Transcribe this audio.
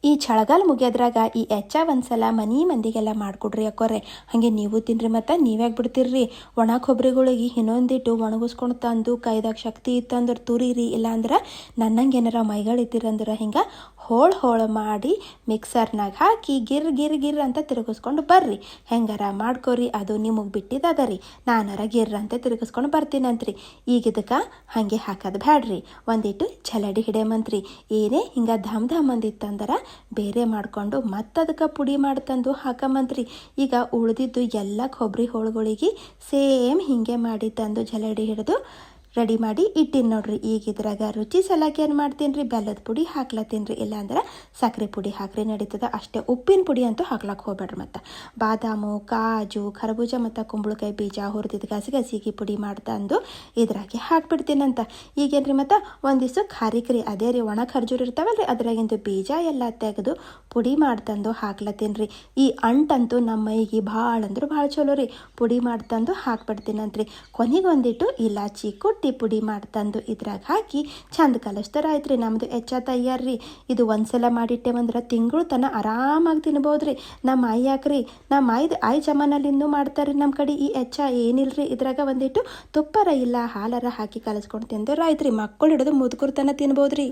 ಈ ಚಳಗಾಲ ಮುಗಿಯೋದ್ರಾಗ ಈ ಹೆಚ್ಚ ಒಂದ್ಸಲ ಮನಿ ಮಂದಿಗೆಲ್ಲ ಮಾಡಿಕೊಡ್ರಿ ಅಕ್ಕೋರೆ. ಹಾಗೆ ನೀವು ತಿನ್ರಿ. ಮತ್ತು ನೀವ್ಯಾಕೆ ಬಿಡ್ತಿರ್ರಿ? ಒಣ ಕೊಬ್ಬರಿಗಳಿಗೆ ಇನ್ನೊಂದಿಟ್ಟು ಒಣಗಿಸ್ಕೊಂಡು ತಂದು ಕೈದಾಗ ಶಕ್ತಿ ಇತ್ತಂದ್ರೆ ತುರಿರಿ. ಇಲ್ಲಾಂದ್ರೆ ನನ್ನಂಗೆ ಏನಾರ ಮೈಗಳಿದ್ದಿರಂದ್ರೆ ಹಿಂಗೆ ಹೋಳು ಮಾಡಿ ಮಿಕ್ಸರ್ನಾಗ ಹಾಕಿ ಗಿರ್ ಗಿರ್ ಗಿರ್ ಅಂತ ತಿರುಗಿಸ್ಕೊಂಡು ಬರ್ರಿ. ಹೆಂಗಾರ ಮಾಡ್ಕೊರಿ, ಅದು ನಿಮಗೆ ಬಿಟ್ಟಿದ್ದದ ರೀ. ನಾನಾರ ಗಿರ್ ಅಂತ ತಿರುಗಿಸ್ಕೊಂಡು ಬರ್ತೀನಂತ್ರಿ. ಈಗ ಇದಕ್ಕೆ ಹಾಗೆ ಹಾಕೋದು ಬ್ಯಾಡ್ರಿ, ಒಂದಿಟ್ಟು ಜಲಡಿ ಹಿಡೇಮಂತ್ರಿ. ಏನೇ ಹಿಂಗೆ ಧಮ್ ಅಂದಿತ್ತಂದ್ರೆ ಬೇರೆ ಮಾಡಿಕೊಂಡು ಮತ್ತದಕ್ಕೆ ಪುಡಿ ಮಾಡ್ತಂದು ಹಾಕಮಂತ್ರಿ. ಈಗ ಉಳಿದಿದ್ದು ಎಲ್ಲ ಕೊಬ್ಬರಿ ಹೋಳುಗಳಿಗೆ ಸೇಮ್ ಹೀಗೆ ಮಾಡಿ ತಂದು ಜಲಡಿ ಹಿಡಿದು ರೆಡಿ ಮಾಡಿ ಇಟ್ಟಿನಿ ನೋಡ್ರಿ. ಈಗ ಇದ್ರಾಗ ರುಚಿ ಸಲಾಕೆ ಏನು ಮಾಡ್ತೀನಿ ರೀ, ಬೆಲ್ಲದ ಪುಡಿ ಹಾಕ್ಲತ್ತೀನಿ ರೀ. ಇಲ್ಲಾಂದ್ರೆ ಸಕ್ಕರೆ ಪುಡಿ ಹಾಕ್ರಿ ನಡೀತದೆ ಅಷ್ಟೇ. ಉಪ್ಪಿನ ಪುಡಿ ಅಂತೂ ಹಾಕ್ಲಕ್ಕೆ ಹೋಗ್ಬೇಡ್ರಿ. ಮತ್ತು ಬಾದಾಮು, ಕಾಜು, ಖರಬೂಜ ಮತ್ತು ಕುಂಬಳಕಾಯಿ ಬೀಜ ಹುರಿದಿದ್ದು ಗಸಿಗೆ ಪುಡಿ ಮಾಡ್ತಂದು ಇದ್ರಾಗೆ ಹಾಕ್ಬಿಡ್ತೀನಂತ. ಈಗೇನ್ರಿ ಮತ್ತು ಒಂದಿವ್ಸ ಖಾರಿಕ್ರಿ ಅದೇ ರೀ ಒಣ ಖರ್ಜೂರು ಇರ್ತಾವಲ್ರಿ, ಅದ್ರಾಗಿಂದು ಬೀಜ ಎಲ್ಲ ತೆಗೆದು ಪುಡಿ ಮಾಡ್ತಂದು ಹಾಕ್ಲತ್ತೀನಿ ರೀ. ಈ ಅಂಟಂತೂ ನಮ್ಮ ಮೈಗೆ ಭಾಳ ಅಂದ್ರೆ ಭಾಳ ಚಲೋ ರೀ. ಪುಡಿ ಮಾಡ್ತಂದು ಹಾಕ್ಬಿಡ್ತೀನಂತ್ರಿ. ಕೊನೆಗೊಂದಿಟ್ಟು ಇಲಾಚಿ ಪುಡಿ ಮಾಡ್ತಂದು ಇದ್ರಾಗ ಹಾಕಿ ಚಂದ ಕಲಿಸ್ತಾರ ಆಯ್ತು ರೀ. ನಮ್ಮದು ಹೆಚ್ಚ ತಯಾರಿ. ಇದು ಒಂದ್ಸಲ ಮಾಡಿಟ್ಟೇವಂದ್ರೆ ತಿಂಗಳು ತನ ಆರಾಮಾಗಿ ತಿನ್ಬೋದ್ರಿ. ನಮ್ಮ ಆಯಿ ಯಾಕ್ರಿ, ನಮ್ಮ ಆಯಿ ಜಮಾನಲ್ಲಿಂದು ಮಾಡ್ತಾರೆ ನಮ್ಮ ಕಡೆ ಈ ಹೆಚ್ಚ. ಏನಿಲ್ರಿ, ಇದ್ರಾಗ ಒಂದಿಟ್ಟು ತುಪ್ಪರ ಇಲ್ಲ ಹಾಲರ ಹಾಕಿ ಕಲಿಸ್ಕೊಂಡು ತಿಂದ್ರೆ ಆಯ್ತು ರೀ. ಮಕ್ಕಳು ಹಿಡಿದು ಮುದುಕರು ತನ ತಿನ್ಬೋದ್ರಿ.